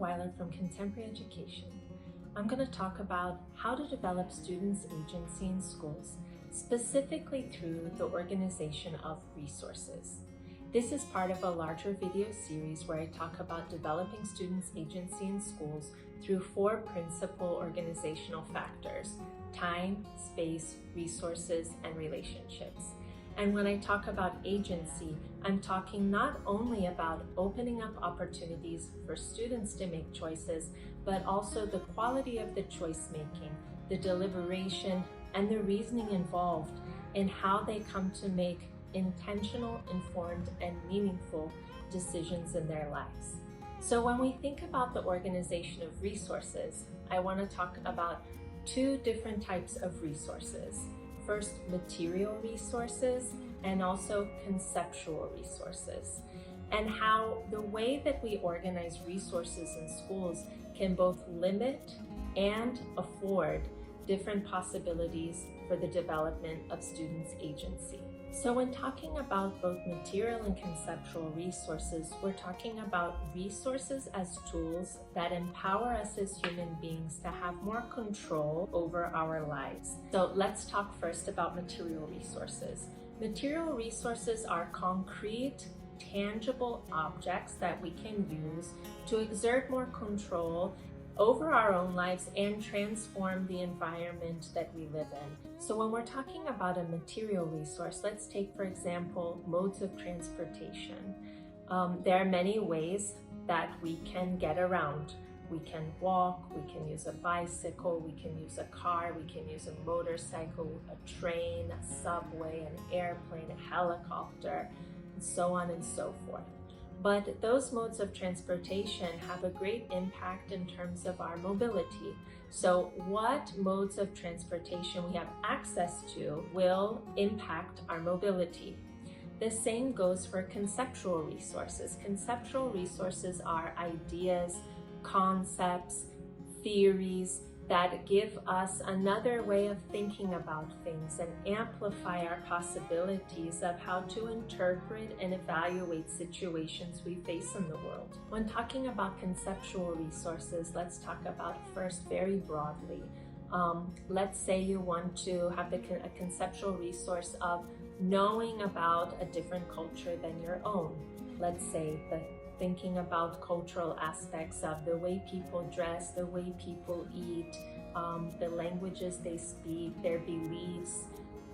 Weiler from Contemporary Education. I'm going to talk about how to develop students' agency in schools, specifically through the organization of resources. This is part of a larger video series where I talk about developing students' agency in schools through 4 principal organizational factors: time, space, resources, and relationships. And when I talk about agency, I'm talking not only about opening up opportunities for students to make choices, but also the quality of the choice making, the deliberation, and the reasoning involved in how they come to make intentional, informed, and meaningful decisions in their lives. So when we think about the organization of resources, I want to talk about 2 different types of resources. First, material resources, and also conceptual resources, and how the way that we organize resources in schools can both limit and afford different possibilities for the development of students' agency. So when talking about both material and conceptual resources, we're talking about resources as tools that empower us as human beings to have more control over our lives. So let's talk first about material resources. Material resources are concrete, tangible objects that we can use to exert more control over our own lives and transform the environment that we live in. So when we're talking about a material resource, let's take, for example, modes of transportation. There are many ways that we can get around. We can walk, we can use a bicycle, we can use a car, we can use a motorcycle, a train, a subway, an airplane, a helicopter, and so on and so forth. But those modes of transportation have a great impact in terms of our mobility. So what modes of transportation we have access to will impact our mobility. The same goes for conceptual resources. Conceptual resources are ideas, concepts, theories that give us another way of thinking about things and amplify our possibilities of how to interpret and evaluate situations we face in the world. When talking about conceptual resources, let's talk about first very broadly. Let's say you want to have a conceptual resource of knowing about a different culture than your own. Let's say thinking about cultural aspects of the way people dress, the way people eat, the languages they speak, their beliefs,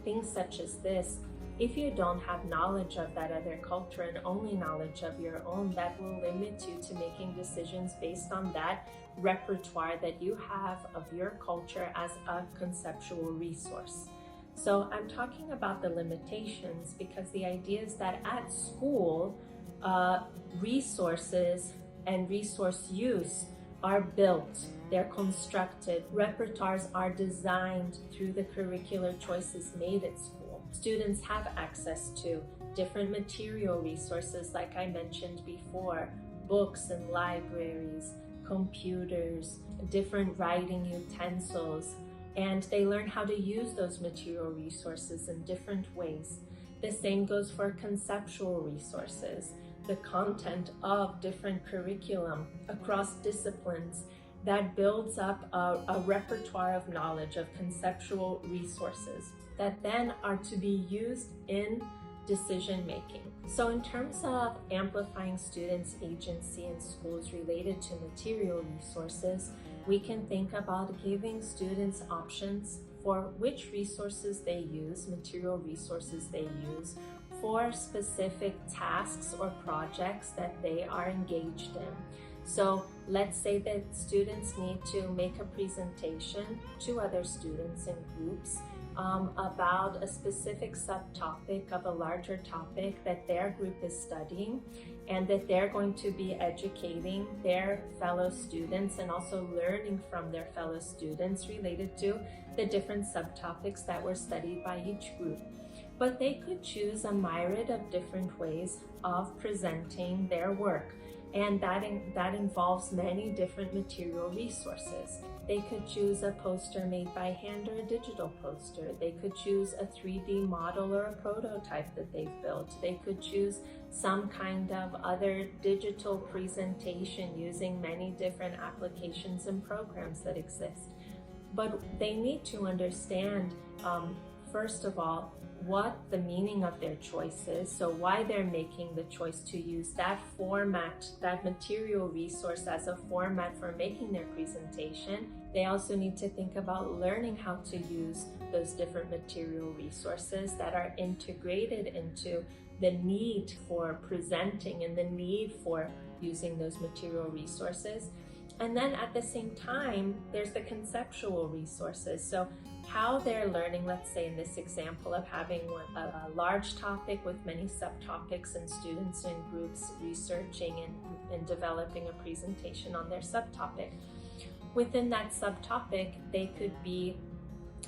things such as this. If you don't have knowledge of that other culture and only knowledge of your own, that will limit you to making decisions based on that repertoire that you have of your culture as a conceptual resource. So I'm talking about the limitations because the idea is that at school, resources and resource use are built, they're constructed, repertoires are designed through the curricular choices made at school. Students have access to different material resources, like I mentioned before, books and libraries, computers, different writing utensils, and they learn how to use those material resources in different ways. The same goes for conceptual resources, the content of different curriculum across disciplines that builds up a repertoire of knowledge of conceptual resources that then are to be used in decision making. So in terms of amplifying students' agency in schools related to material resources, we can think about giving students options for which resources they use, material resources they use, for specific tasks or projects that they are engaged in. So let's say that students need to make a presentation to other students in groups about a specific subtopic of a larger topic that their group is studying, and that they're going to be educating their fellow students and also learning from their fellow students related to the different subtopics that were studied by each group. But they could choose a myriad of different ways of presenting their work. and that involves many different material resources. They could choose a poster made by hand or a digital poster. They could choose a 3D model or a prototype that they've built. They could choose some kind of other digital presentation using many different applications and programs that exist. But they need to understand, first of all, what the meaning of their choice is, so why they're making the choice to use that format, that material resource as a format for making their presentation. They also need to think about learning how to use those different material resources that are integrated into the need for presenting and the need for using those material resources. And then at the same time, there's the conceptual resources. So how they're learning, let's say in this example of having a large topic with many subtopics and students in groups researching and developing a presentation on their subtopic. Within that subtopic, they could be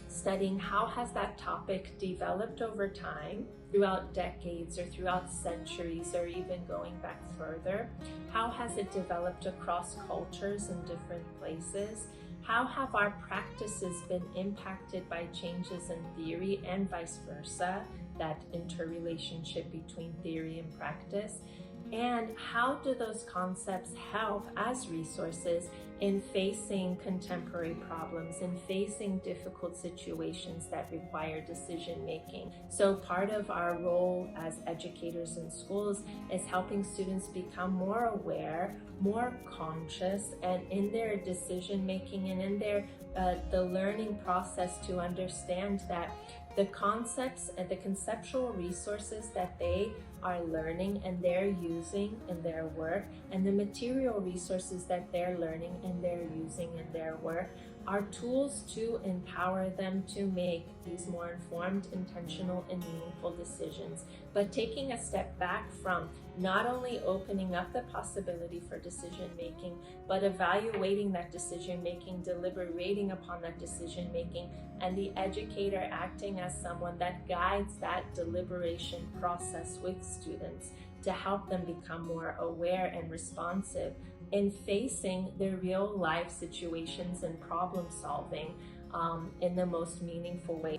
studying how has that topic developed over time, throughout decades or throughout centuries or even going back further. How has it developed across cultures in different places? How have our practices been impacted by changes in theory and vice versa, that interrelationship between theory and practice? And how do those concepts help as resources in facing contemporary problems, in facing difficult situations that require decision making? So part of our role as educators in schools is helping students become more aware, more conscious, and in their decision making and in their the learning process to understand that the concepts and the conceptual resources that they are learning and they're using in their work, and the material resources that they're learning and they're using in their work are tools to empower them to make these more informed, intentional, and meaningful decisions. But taking a step back from not only opening up the possibility for decision making, but evaluating that decision making, deliberating upon that decision making, and the educator acting as someone that guides that deliberation process with students to help them become more aware and responsive in facing their real life situations and problem solving in the most meaningful way.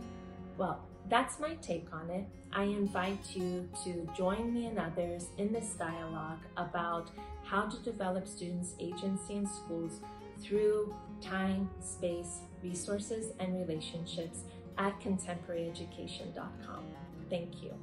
Well, that's my take on it. I invite you to join me and others in this dialogue about how to develop students' agency in schools through time, space, resources, and relationships at contemporaryeducation.com. Thank you.